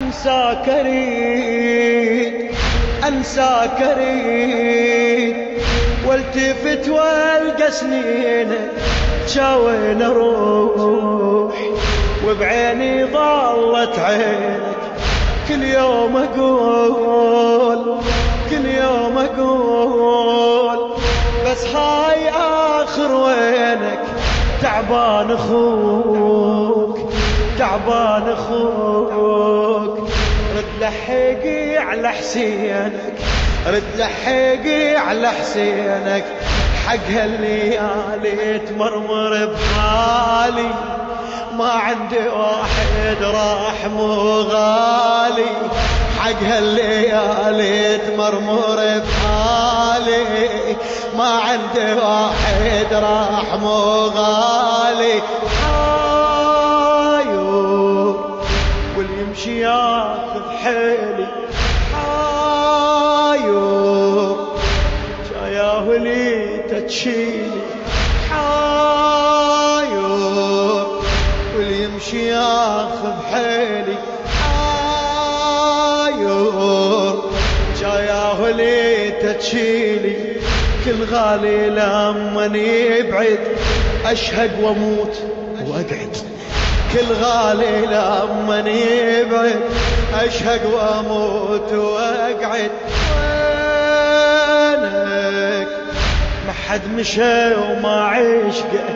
أنساك أريد أنساك أريد، والتفت والقى سنينك شاوين أروح، وبعيني ظلت عينك كل يوم أقول كل يوم أقول بس هاي آخر وينك، تعبان أخوك تعبان أخوك، رد لحقي على حسينك رد لحقي على حسينك، حق هالليالي تمرمر بحالي، ما عندي واحد راح مو غالي، حق هالليالي تمرمر بحالي، ما عندي واحد راح مو غالي، حاير واللي يمشي ياخذ حيلي، حاير جاياه لي تشيلي، حاير واللي يمشي ياخذ حيلي، حاير جاياه لي تشيلي، كل غالي لما يبعد أشهق وأموت وأقعد، كل غالي لما يبعد أشهق وأموت وأقعد، وينك ما حد مشى وما عشقه.